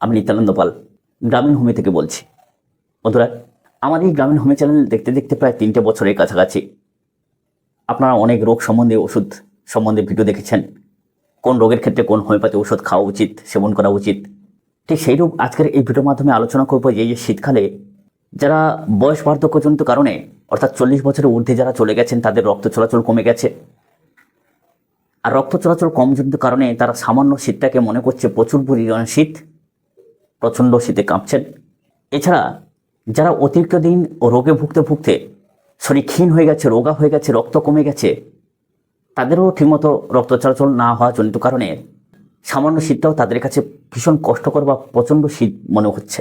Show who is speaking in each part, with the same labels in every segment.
Speaker 1: আমি নিত্যানন্দ পাল গ্রামীণ হোমে থেকে বলছি। বন্ধুরা, আমার এই গ্রামীণ হোমে চ্যানেল দেখতে দেখতে প্রায় 3টে বছরের কাছাকাছি। আপনারা অনেক রোগ সম্বন্ধে ওষুধ সম্বন্ধে ভিডিও দেখেছেন, কোন রোগের ক্ষেত্রে কোন হোমিওপ্যাথি ওষুধ খাওয়া উচিত, সেবন করা উচিত। ঠিক সেইরূপ আজকের এই ভিডিওর মাধ্যমে আলোচনা করব যে শীতকালে যারা বয়স বার্ধক্যজনিত কারণে অর্থাৎ 40 বছরের ঊর্ধ্বে যারা চলে গেছেন, তাদের রক্ত চলাচল কমে গেছে। আর রক্ত চলাচল কমজনিত কারণে তারা সামান্য শীতটাকে মনে করছে প্রচুর পরিমাণে শীত, প্রচণ্ড শীতে কাঁপছেন। এছাড়া যারা অতিরিক্ত দিন রোগে ভুগতে ভুগতে শরীর ক্ষীণ হয়ে গেছে, রোগা হয়ে গেছে, রক্ত কমে গেছে, তাদেরও ঠিকমতো রক্ত চলাচল না হওয়া জনিত কারণে সামান্য শীতটাও তাদের কাছে ভীষণ কষ্টকর বা প্রচণ্ড শীত মনে হচ্ছে।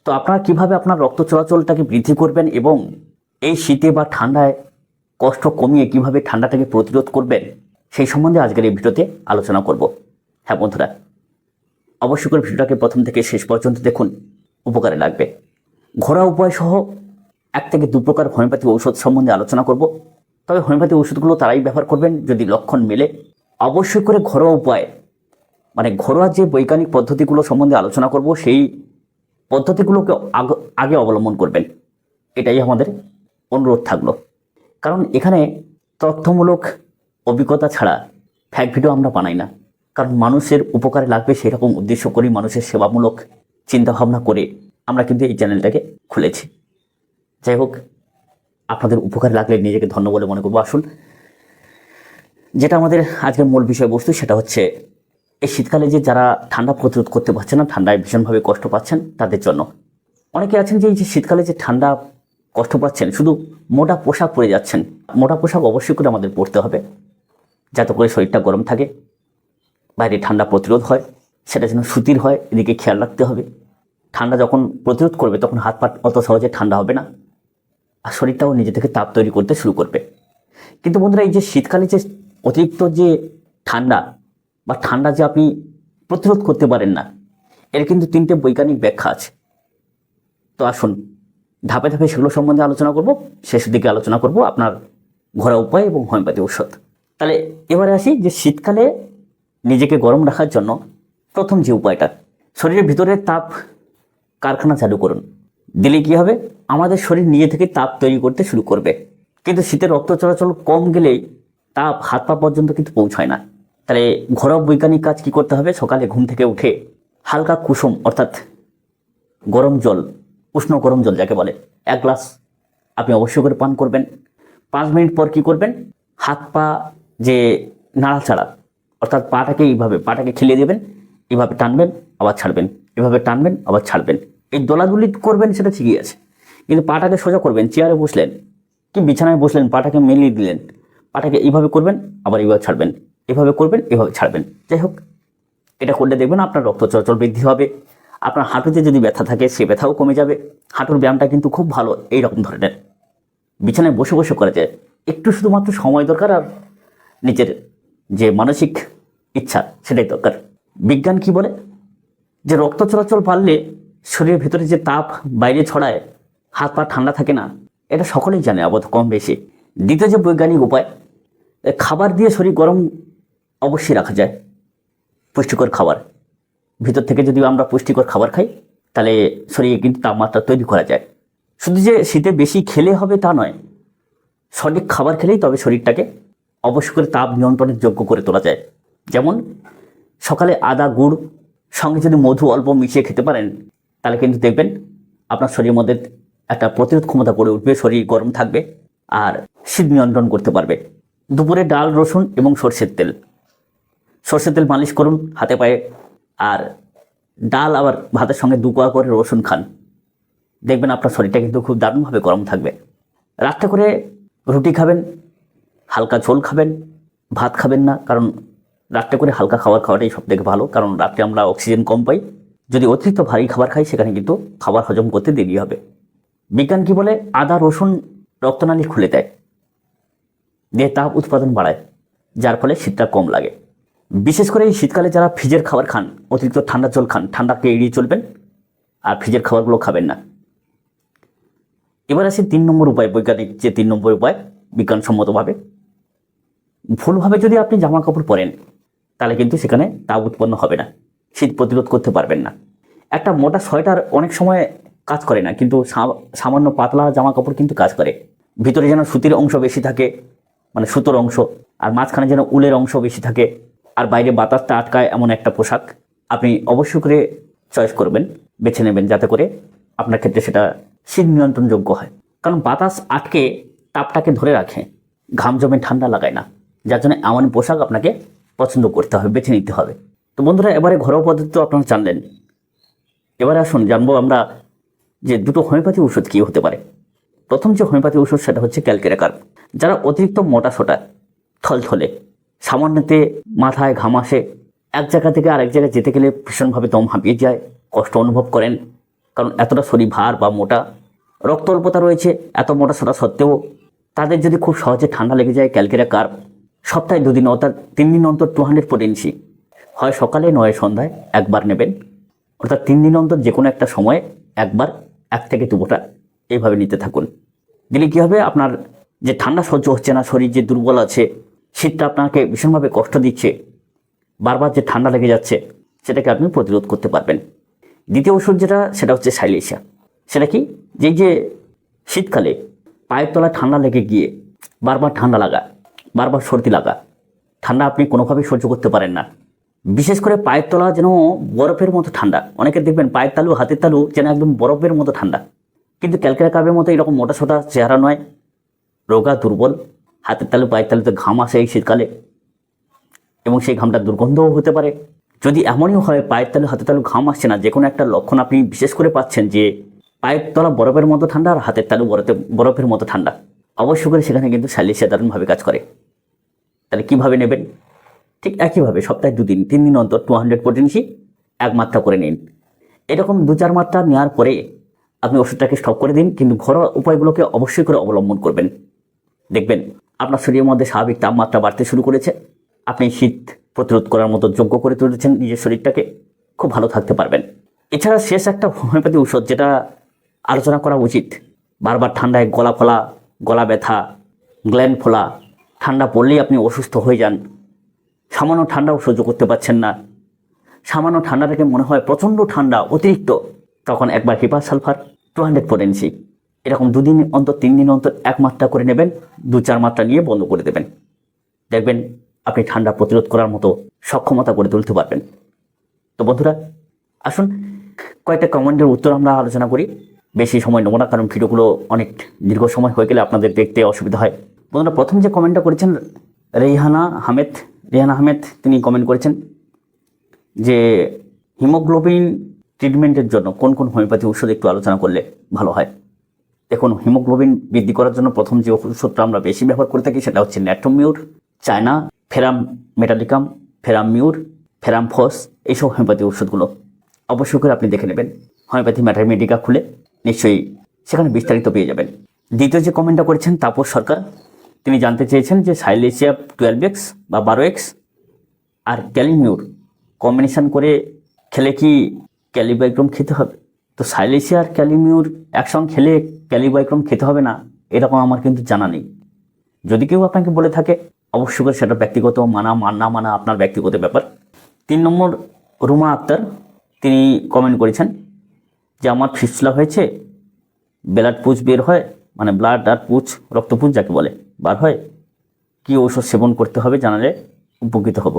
Speaker 1: তো আপনারা কিভাবে আপনার রক্ত চলাচলটাকে বৃদ্ধি করবেন এবং এই শীতে বা ঠান্ডায় কষ্ট কমিয়ে কিভাবে ঠান্ডাটাকে প্রতিরোধ করবেন, সেই সম্বন্ধে আজকের এই ভিডিওতে আলোচনা করব। হ্যাঁ বন্ধুরা, অবশ্যই করে ভিডিওটাকে প্রথম থেকে শেষ পর্যন্ত দেখুন, উপকারে লাগবে। ঘরোয়া উপায় সহ 1 থেকে 2 প্রকার হোমিওপ্যাথি ঔষধ সম্বন্ধে আলোচনা করব। তবে হোমিওপ্যাথি ওষুধগুলো তারাই ব্যবহার করবেন যদি লক্ষণ মেলে। অবশ্যই করে ঘরোয়া উপায় মানে ঘরোয়া যে বৈজ্ঞানিক পদ্ধতিগুলো সম্বন্ধে আলোচনা করব, সেই পদ্ধতিগুলোকে আগে অবলম্বন করবেন, এটাই আমাদের অনুরোধ থাকলো। কারণ এখানে তথ্যমূলক অভিজ্ঞতা ছাড়া ফ্যাক্ট ভিডিও আমরা বানাই না। কারণ মানুষের উপকারে লাগবে সেরকম উদ্দেশ্য করি, মানুষের সেবামূলক চিন্তাভাবনা করে আমরা কিন্তু এই চ্যানেলটাকে খুলেছি। যাই হোক, আপনাদের উপকারে লাগলে নিজেকে ধন্য বলে মনে করবো। আসুন, যেটা আমাদের আজকের মূল বিষয়বস্তু, সেটা হচ্ছে এই শীতকালে যে যারা ঠান্ডা প্রতিরোধ করতে পারছেন না, ঠান্ডায় ভীষণভাবে কষ্ট পাচ্ছেন, তাদের জন্য। অনেকে আছেন যে এই যে শীতকালে যে ঠান্ডা কষ্ট পাচ্ছেন, শুধু মোটা পোশাক পরে যাচ্ছেন। মোটা পোশাক অবশ্যই করে আমাদের পরতে হবে, যাতে করে শরীরটা গরম থাকে, বাইরে ঠান্ডা প্রতিরোধ হয়, সেটা যেন সুতির হয়, এদিকে খেয়াল রাখতে হবে। ঠান্ডা যখন প্রতিরোধ করবে তখন হাত পা অত সহজে ঠান্ডা হবে না, আর শরীরটাও নিজে থেকে তাপ তৈরি করতে শুরু করবে। কিন্তু বন্ধুরা, এই যে শীতকালে যে অতিরিক্ত যে ঠান্ডা বা ঠান্ডা যে আপনি প্রতিরোধ করতে পারেন না, এর কিন্তু 3টে বৈজ্ঞানিক ব্যাখ্যা আছে। তো আসুন, ধাপে ধাপে সেগুলো সম্বন্ধে আলোচনা করব। শেষের দিকে আলোচনা করব আপনার ঘরোয়া উপায় এবং হোমিওপ্যাথি ঔষধ। তাহলে এবারে আসি যে শীতকালে নিজেকে গরম রাখার জন্য প্রথম যে উপায়টা, শরীরের ভিতরের তাপ কারখানা চালু করুন। দিলে কী হবে, আমাদের শরীর নিজে থেকে তাপ তৈরি করতে শুরু করবে। কিন্তু শীতের রক্ত চলাচল কম গেলেই তাপ হাত পা পর্যন্ত কিন্তু পৌঁছায় না। তাহলে ঘরোয়া বৈজ্ঞানিক কাজ কি করতে হবে, সকালে ঘুম থেকে উঠে হালকা কুসুম অর্থাৎ গরম জল, উষ্ণ গরম জল যাকে বলে, 1 গ্লাস আপনি অবশ্যই করে পান করবেন। 5 মিনিট পর কি করবেন, হাত পা যে নাড়াচাড়া অর্থাৎ পাটাকে খেলিয়ে দেবেন, এইভাবে টানবেন আবার ছাড়বেন, এভাবে টানবেন আবার ছাড়বেন। এই দোলাদুলি করবেন সেটা ঠিকই আছে, কিন্তু পাটাকে সোজা করবেন। চেয়ারে বসলেন কি বিছানায় বসলেন, পাটাকে মেলিয়ে দিলেন, পাটাকে এইভাবে করবেন আবার এইভাবে ছাড়বেন, এভাবে করবেন এভাবে ছাড়বেন। যাই হোক, এটা করলে দেখবেন আপনার রক্ত চলাচল বৃদ্ধি হবে। আপনার হাঁটুতে যদি ব্যথা থাকে সে ব্যথাও কমে যাবে। হাঁটুর ব্যায়ামটা কিন্তু খুব ভালো, এই রকম ধরনের বিছানায় বসে বসে করা যায়। একটু শুধুমাত্র সময় দরকার, আর নিজের যে মানসিক ইচ্ছা সেটাই দরকার। বিজ্ঞান কি বলে, যে রক্ত চলাচল বাড়লে শরীরের ভেতরে যে তাপ বাইরে ছড়ায়, হাত পা ঠান্ডা থাকে না, এটা সকলেই জানে আপাতত কম বেশি। দ্বিতীয় যে বৈজ্ঞানিক উপায়, খাবার দিয়ে শরীর গরম অবশ্যই রাখা যায়। পুষ্টিকর খাবার, ভিতর থেকে যদি আমরা পুষ্টিকর খাবার খাই, তাহলে শরীরে কিন্তু তাপমাত্রা তৈরি করা যায়। শুধু যে শীতে বেশি খেলে হবে তা নয়, সঠিক খাবার খেলেই তবে শরীরটাকে অবশ্যই করে তাপ নিয়ন্ত্রণের যোগ্য করে তোলা যায়। যেমন সকালে আদা গুড় সঙ্গে যদি মধু অল্প মিশিয়ে খেতে পারেন, তাহলে কিন্তু দেখবেন আপনার শরীরের মধ্যে একটা প্রতিরোধ ক্ষমতা গড়ে উঠবে, শরীর গরম থাকবে আর শীত নিয়ন্ত্রণ করতে পারবে। দুপুরে ডাল, রসুন এবং সর্ষের তেল মালিশ করুন হাতে পায়ে, আর ডাল আবার ভাতের সঙ্গে 2 কোয়া করে রসুন খান, দেখবেন আপনার শরীরটা কিন্তু খুব দারুণভাবে গরম থাকবে। রাত্রে করে রুটি খাবেন, হালকা ঝোল খাবেন, ভাত খাবেন না, কারণ রাত্রে করে হালকা খাবার খাওয়াটাই সব থেকে ভালো। কারণ রাত্রে আমরা অক্সিজেন কম পাই, যদি অতিরিক্ত ভারী খাবার খাই সেখানে কিন্তু খাবার হজম করতে দেরি হবে। বিজ্ঞান কি বলে, আদা রসুন রক্তনালী খুলে দেয়, দেহে তাপ উৎপাদন বাড়ায়, যার ফলে শীতটা কম লাগে। বিশেষ করে এই শীতকালে যারা ফ্রিজের খাবার খান, অতিরিক্ত ঠান্ডা জল খান, ঠান্ডাকে এড়িয়ে চলবেন আর ফ্রিজের খাবারগুলো খাবেন না। এবার আসি 3 নম্বর উপায়, বৈজ্ঞানিক যে 3 নম্বর উপায় বিজ্ঞানসম্মতভাবে। ভুলভাবে যদি আপনি জামা কাপড় পরেন, তাহলে কিন্তু সেখানে তাপ উৎপন্ন হবে না, শীত প্রতিরোধ করতে পারবেন না। একটা মোটা সোয়েটার অনেক সময় কাজ করে না, কিন্তু সামান্য পাতলা জামা কাপড় কিন্তু কাজ করে। ভিতরে যেন সুতির অংশ বেশি থাকে, মানে সুতোর অংশ, আর মাঝখানে যেন উলের অংশ বেশি থাকে, আর বাইরে বাতাসটা আটকায় এমন একটা পোশাক আপনি অবশ্যই করে চয়েস করবেন, বেছে নেবেন, যাতে করে আপনার ক্ষেত্রে সেটা শীত নিয়ন্ত্রণযোগ্য হয়। কারণ বাতাস আটকে তাপটাকে ধরে রাখে, ঘাম জমে ঠান্ডা লাগায় না, যার জন্য এমন পোশাক আপনাকে পছন্দ করতে হবে, বেছে নিতে হবে। তো বন্ধুরা, এবারে ঘরোয়া পদ্ধতি তো আপনারা জানলেন, এবারে আসুন জানবো আমরা যে দুটো হোমিওপ্যাথি ওষুধ কী হতে পারে। প্রথম যে হোমিওপ্যাথি ওষুধ সেটা হচ্ছে ক্যালকেরা কার্ব। যারা অতিরিক্ত মোটা সোটা, থলথলে, সামান্যতে মাথায় ঘাম আসে, এক জায়গা থেকে আরেক জায়গায় যেতে গেলে ভীষণভাবে দম হাঁপিয়ে যায়, কষ্ট অনুভব করেন, কারণ এতটা শরীর ভার বা মোটা, রক্ত অল্পতা রয়েছে, এত মোটা সোটা সত্ত্বেও তাদের যদি খুব সহজে ঠান্ডা লেগে যায়, ক্যালকেরা কার্ব সপ্তাহে 2 দিন অর্থাৎ 3 দিন অন্তর 200 পোটেন্সি, হয় সকালে নয় সন্ধ্যায় একবার নেবেন, অর্থাৎ 3 দিন অন্তর যে কোনো একটা সময়ে একবার 1 থেকে 2 ফোঁটা এইভাবে নিতে থাকুন। দিলে কী হবে, আপনার যে ঠান্ডা সহ্য হচ্ছে না, শরীর যে দুর্বল আছে, শীতটা আপনাকে ভীষণভাবে কষ্ট দিচ্ছে, বারবার যে ঠান্ডা লেগে যাচ্ছে, সেটাকে আপনি প্রতিরোধ করতে পারবেন। দ্বিতীয় ওষুধ যেটা, সেটা হচ্ছে সাইলেশিয়া। সেটা কি, যে শীতকালে পায়ের তলায় ঠান্ডা লেগে গিয়ে বারবার ঠান্ডা লাগা, বারবার সর্দি লাগা, ঠান্ডা আপনি কোনোভাবেই সহ্য করতে পারেন না, বিশেষ করে পায়ের তলা যেন বরফের মতো ঠান্ডা, অনেকের দেখবেন পায়ের তালু, হাতের তালু যেন একদম বরফের মতো ঠান্ডা, কিন্তু ক্যালকেরা কার্বের মতো এরকম মোটা সোটা চেহারা নয়, রোগা দুর্বল, হাতের তালু পায়ের তালুতে ঘাম আসে এই শীতকালে, এবং সেই ঘামটা দুর্গন্ধও হতে পারে। যদি এমনই হয় পায়ের তালু হাতের তালু ঘাম আসছে না, যে কোনো একটা লক্ষণ আপনি বিশেষ করে পাচ্ছেন যে পায়ের তলা বরফের মতো ঠান্ডা আর হাতের তালু বরফের মতো ঠান্ডা, অবশ্যই করে সেখানে কিন্তু সাইলেশিয়া দারুণভাবে কাজ করে। তাহলে কীভাবে নেবেন? ঠিক একইভাবে সপ্তাহে 2 দিন 3 দিন অন্তর 200 পোটেন্সি 1 মাত্রা করে নিন। এরকম 2-4 মাত্রা নেওয়ার পরে আপনি ওষুধটাকে স্টপ করে দিন, কিন্তু ঘরোয়া উপায়গুলোকে অবশ্যই করে অবলম্বন করবেন। দেখবেন আপনার শরীরের মধ্যে স্বাভাবিক তাপমাত্রা বাড়তে শুরু করেছে, আপনি শীত প্রতিরোধ করার মতো যোগ্য করে তুলেছেন নিজের শরীরটাকে, খুব ভালো থাকতে পারবেন। এছাড়া শেষ একটা হোমিওপ্যাথি ওষুধ যেটা আলোচনা করা উচিত, বারবার ঠান্ডায় গলা ফোলা, গলা ব্যথা, গ্ল্যান্ড ফোলা, ঠান্ডা পড়লেই আপনি অসুস্থ হয়ে যান, সামান্য ঠান্ডাও সহ্য করতে পারছেন না, সামান্য ঠান্ডাটাকে মনে হয় প্রচণ্ড ঠান্ডা অতিরিক্ত, তখন একবার হিপার সালফার 200 পোটেন্সি এরকম 2 দিন অন্তর 3 দিন অন্তর 1 মাত্রা করে নেবেন, 2-4 মাত্রা নিয়ে বন্ধ করে দেবেন। দেখবেন আপনি ঠান্ডা প্রতিরোধ করার মতো সক্ষমতা করে তুলতে পারবেন। তো বন্ধুরা, আসুন কয়েকটা কমেন্টের উত্তর আমরা আলোচনা করি। বেশি সময় নেব না, কারণ ভিডিওগুলো অনেক দীর্ঘ সময় হয়ে গেলে আপনাদের দেখতে অসুবিধা হয়। বন্ধুরা, প্রথম যে কমেন্টটা করেছেন রেহানা আহমেদ, তিনি কমেন্ট করেছেন যে হিমোগ্লোবিন ট্রিটমেন্টের জন্য কোন কোন হোমিওপ্যাথি ওষুধ একটু আলোচনা করলে ভালো হয়। দেখুন, হিমোগ্লোবিন বৃদ্ধি করার জন্য প্রথম যে ওষুধটা আমরা বেশি ব্যবহার করে থাকি সেটা হচ্ছে ন্যাট্রোমিউর, চায়না, ফেরাম মেটালিকাম, ফেরামিউর, ফেরামফস, এইসব হোমিওপ্যাথি ওষুধগুলো অবশ্যই করে আপনি দেখে নেবেন। হোমিওপ্যাথি ম্যাটারমেডিকা খুলে নিশ্চয়ই সেখানে বিস্তারিত পেয়ে যাবেন। দ্বিতীয় যে কমেন্টটা করেছেন তাপস সরকার, তিনি জানতে চেয়েছেন যে সাইলেশিয়া 12x বা 12x আর ক্যালিমিউর কম্বিনেশন করে খেলে কি ক্যালিবাইক্রম খেতে হবে? তো সাইলেশিয়া আর ক্যালিমিউর একসঙ্গে খেলে ক্যালিবাইক্রম খেতে হবে না, এরকম আমার কিন্তু জানা নেই। যদি কেউ আপনাকে বলে থাকে, অবশ্যই করে সেটা ব্যক্তিগত, মানা না মানা আপনার ব্যক্তিগত ব্যাপার। 3 নম্বর রুমা আক্তার, তিনি কমেন্ট করেছেন যে আমার ফিস্টুলা হয়েছে, ব্লাড পুজ বের হয়, মানে ব্লাড আর পুজ, রক্তপুঞ্জ যাকে বলে, বার হয়, কি ঔষধ সেবন করতে হবে জানালে উপকৃত হব।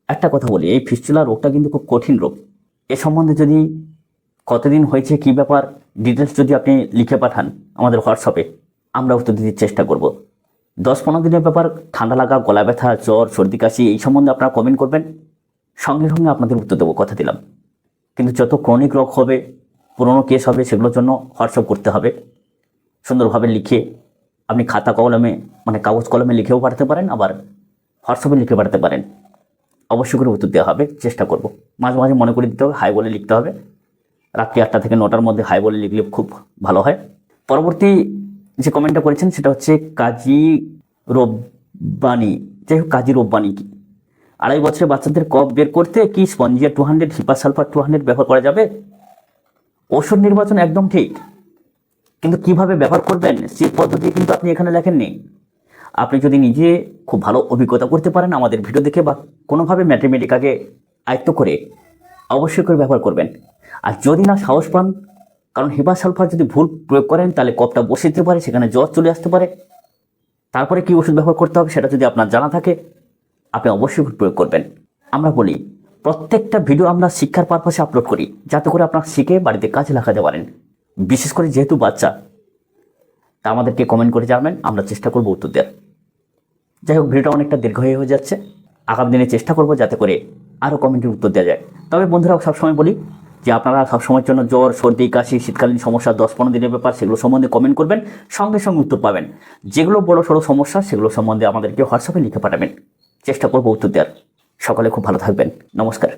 Speaker 1: একটা কথা বলি, এই ফিস্টুলা রোগটা কিন্তু খুব কঠিন রোগ। এ সম্বন্ধে যদি কতদিন হয়েছে, কি ব্যাপার, ডিটেলস যদি আপনি লিখে পাঠান আমাদের হোয়াটসঅ্যাপে, আমরা উত্তর দিতে চেষ্টা করব। 10-15 দিনের ব্যাপার, ঠান্ডা লাগা, গলা ব্যথা, জ্বর, সর্দি, কাশি, এই সম্বন্ধে আপনারা কমেন্ট করবেন, সঙ্গে সঙ্গে আপনাদের উত্তর দেবো, কথা দিলাম। কিন্তু যত ক্রনিক রোগ হবে, পুরনো কেস হবে, সেগুলোর জন্য হোয়াটসঅ্যাপ করতে হবে। সুন্দরভাবে লিখে আপনি খাতা কলমে, মানে কাগজ কলমে লিখেও পাঠাতে পারেন, আবার হোয়াটসঅ্যাপে লিখে পাঠাতে পারেন। অবশ্যই করে উত্তর দেওয়া হবে, চেষ্টা করব। মাঝে মাঝে মনে করে দিতে হবে, হাই বলে লিখতে হবে। রাত্রি 8টা থেকে 9টার মধ্যে হাই বলে লিখলে খুব ভালো হয়। পরবর্তী যে কমেন্টটা করেছেন সেটা হচ্ছে কাজী রব্বানি। যাই হোক, কাজী রব্বানি কি 2.5 বছরের বাচ্চাদের কফ বের করতে কি স্পঞ্জিয়া 200, হিপার সালফার 200 ব্যবহার করা যাবে? ওষুধ নির্বাচন একদম ঠিক, কিন্তু কিভাবে ব্যবহার করবেন সেই পদ্ধতি কিন্তু আপনি এখানে লেখেননি। আপনি যদি নিজে খুব ভালো অভিজ্ঞতা করতে পারেন আমাদের ভিডিও দেখে, বা কোনোভাবে ম্যাথমেটিকাকে আয়ত্ত করে অবশ্যই করে ব্যবহার করবেন। আর যদি না সাহস পান, কারণ হেপার সালফার যদি ভুল প্রয়োগ করেন তাহলে কফটা বসে যেতে পারে, সেখানে জ্বর চলে আসতে পারে। তারপরে কি ওষুধ ব্যবহার করতে হবে সেটা যদি আপনার জানা থাকে, আপনি অবশ্যই প্রয়োগ করবেন। আমরা বলি প্রত্যেকটা ভিডিও আমরা শিক্ষার পারপাসে আপলোড করি, যাতে করে আপনারা শিখে বাড়িতে কাজে লাগাতে পারেন। বিশেষ করে যেহেতু বাচ্চা, তা আমাদেরকে কমেন্ট করে জানাবেন, আমরা চেষ্টা করবো উত্তর দেওয়ার। যাই হোক, ভিডিওটা অনেকটা দীর্ঘ হয়ে যাচ্ছে। আগামী দিনে চেষ্টা করবো যাতে করে আরও কমেন্টের উত্তর দেওয়া যায়। তবে বন্ধুরা, সবসময় বলি যে আপনারা সবসময়ের জন্য জ্বর, সর্দি, কাশি, শীতকালীন সমস্যা 10-15 দিনের ব্যাপার, সেগুলো সম্বন্ধে কমেন্ট করবেন, সঙ্গে সঙ্গে উত্তর পাবেন। যেগুলো বড় সড়ো সমস্যা সেগুলো সম্বন্ধে আমাদেরকে হোয়াটসঅ্যাপে লিখে পাঠাবেন, চেষ্টা করবো উত্তর দেওয়ার। সকলে খুব ভালো থাকবেন। নমস্কার।